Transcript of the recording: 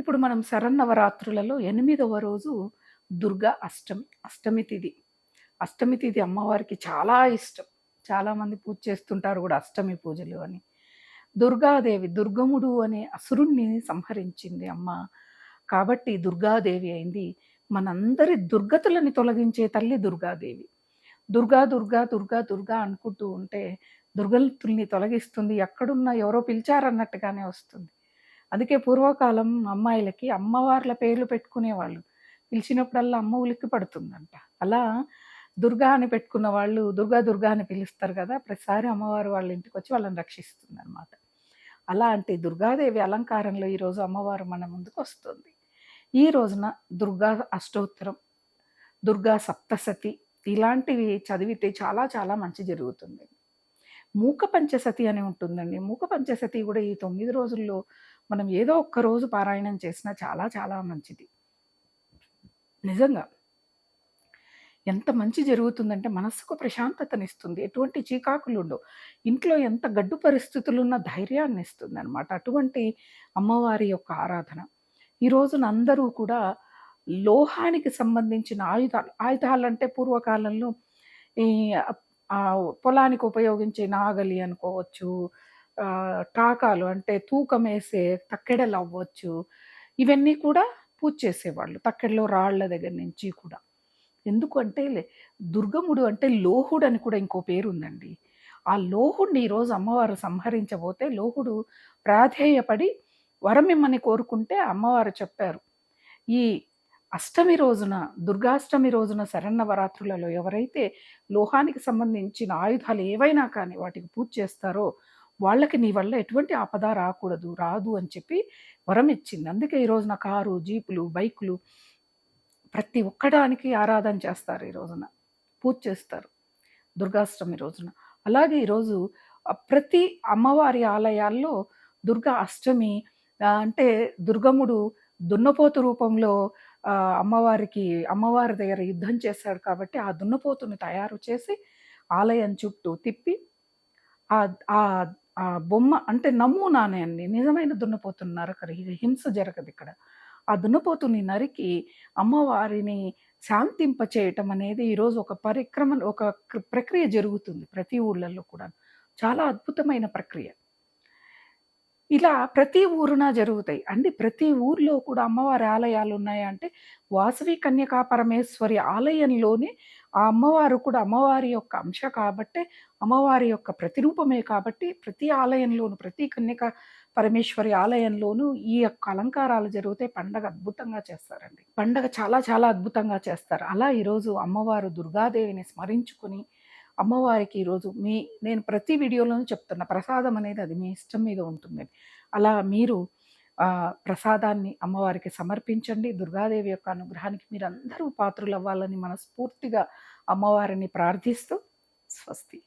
ఇప్పుడు మనం శరన్నవరాత్రులలో 8వ రోజు దుర్గా అష్టమి. అష్టమి తిథి. అష్టమి తిథి అమ్మవారికి చాలా ఇష్టం. చాలామంది పూజ చేస్తుంటారు గూడా అష్టమి పూజలు అని. దుర్గాదేవి దుర్గముడు అనే అసురుడిని సంహరించింది అమ్మ. కాబట్టి దుర్గాదేవి అయింది. మనందరి దుర్గతులని తొలగించే తల్లి దుర్గాదేవి. దుర్గా, దుర్గా, దుర్గా, దుర్గా అనుకుంటూ ఉంటే దుర్గతుల్ని తొలగిస్తుంది. ఎక్కడున్నా ఎవరో పిలిచారన్నట్టుగానే వస్తుంది. అందుకే పూర్వకాలం అమ్మాయిలకి అమ్మవార్ల పేర్లు పెట్టుకునేవాళ్ళు. పిలిచినప్పుడల్లా అమ్మ ఉలిక్కి పడుతుందంట. అలా దుర్గా అని పెట్టుకున్న వాళ్ళు దుర్గా, దుర్గా అని పిలుస్తారు గదా! ప్రతిసారి అమ్మవారు వాళ్ళ ఇంటికొచ్చి వాళ్ళని రక్షిస్తుందనమాట. అలాంటి దుర్గాదేవి అలంకారంలో ఈరోజు అమ్మవారు మన ముందుకొస్తుంది. ఈ రోజున దుర్గా అష్టోత్తరం, దుర్గా సప్తసతి ఇలాంటివి చదివితే చాలా చాలా మంచి జరుగుతుంది. మూక పంచసతి అని ఉంటుందండి. మూక పంచసతి గూడా ఈ 9 రోజుల్లో మనం ఏదో ఒక్క రోజు పారాయణం చేసినా చాలా చాలా మంచిది. నిజంగా. ఎంత మంచి జరుగుతుందంటే మనస్సుకు ప్రశాంతతనిస్తుంది. ఎటువంటి చీకాకులుండవు. ఇంట్లో ఎంత గడ్డు పరిస్థితులున్న ధైర్యాన్నిస్తుందనమాట. అటువంటి అమ్మవారి యొక్క ఆరాధన. ఈ రోజున అందరూ కూడా లోహానికి సంబంధించిన ఆయుధాలంటే పూర్వకాలంలో ఈ పొలానికి ఉపయోగించే నాగలి అనుకోవచ్చు, టాకాలు అంటే తూకమేసే తక్కెడలవ్వచ్చు. ఇవన్నీ కూడా పూజ చేసేవాళ్ళు. తక్కెడలో రాళ్ళ దగ్గర నుంచి కూడా. ఎందుకంటే దుర్గముడు అంటే లోహుడని కూడా ఇంకో పేరుందండి. ఆ లోహుడిని ఈరోజు అమ్మవారు సంహరించబోతే లోహుడు ప్రాధేయపడి వరమిమ్మని కోరుకుంటే అమ్మవారు చెప్పారు. ఈ అష్టమి రోజున దుర్గాష్టమి రోజున శరన్నవరాత్రులలో ఎవరైతే లోహానికి సంబంధించిన ఆయుధాలు ఏవైనా కానీ వాటికి పూజ చేస్తారో వాళ్ళకి నీ వల్ల ఎటువంటి ఆపద రాకూడదు, రాదు అని చెప్పి వరం ఇచ్చింది. అందుకే ఈ రోజున కారు, జీపులు, బైకులు ప్రతి ఒక్కడానికి ఆరాధన చేస్తారు ఈ రోజున. పూజ చేస్తారు దుర్గాష్టమి రోజున. అలాగే ఈరోజు ప్రతి అమ్మవారి ఆలయాల్లో దుర్గా అష్టమి అంటే దుర్గముడు దున్నపోతు రూపంలో అమ్మవారి దగ్గర యుద్ధం చేశాడు కాబట్టి ఆ దున్నపోతుని తయారు చేసి ఆలయం చుట్టూ తిప్పి ఆహ్, ఆహ్, ఆ బొమ్మ అంటే నమూనానే అండి. నిజమైన దున్నపోతుని నరకరు. హింస జరగదిక్కడ. ఆ దున్నపోతుని నరికి అమ్మవారిని శాంతింపచేయటం అనేది ఈరోజు ఒక ప్రక్రియ జరుగుతుంది ప్రతి ఊర్లలో కూడా. చాలా అద్భుతమైన ప్రక్రియ. ఇలా ప్రతి ఊరున జరుగుతాయి. అంటే ప్రతి ఊర్లో కూడా అమ్మవారి ఆలయాలున్నాయా అంటే, వాసవి కన్యకా పరమేశ్వరి ఆలయంలోనే ఆ అమ్మవారు కూడా అమ్మవారి యొక్క అంశ కాబట్టే, అమ్మవారి యొక్క ప్రతిరూపమే కాబట్టి, ప్రతి ఆలయంలోను, ప్రతి కన్యకా పరమేశ్వరి ఆలయంలోనూ ఈ యొక్క అలంకారాలు జరుగుతాయి. పండగ అద్భుతంగా చేస్తారండి. పండగ చాలా చాలా అద్భుతంగా చేస్తారు. అలా ఈరోజు అమ్మవారు దుర్గాదేవిని స్మరించుకొని అమ్మవారికి ఈరోజు నేను ప్రతి వీడియోలోనూ చెప్తున్నా ప్రసాదం అనేది అది మీ ఇష్టం మీద ఉంటుందని. అలా మీరు ప్రసాదాన్ని అమ్మవారికి సమర్పించండి. దుర్గాదేవి యొక్క అనుగ్రహానికి మీరందరూ పాత్రులవ్వాలని మనస్ఫూర్తిగా అమ్మవారిని ప్రార్థిస్తూ స్వస్తి.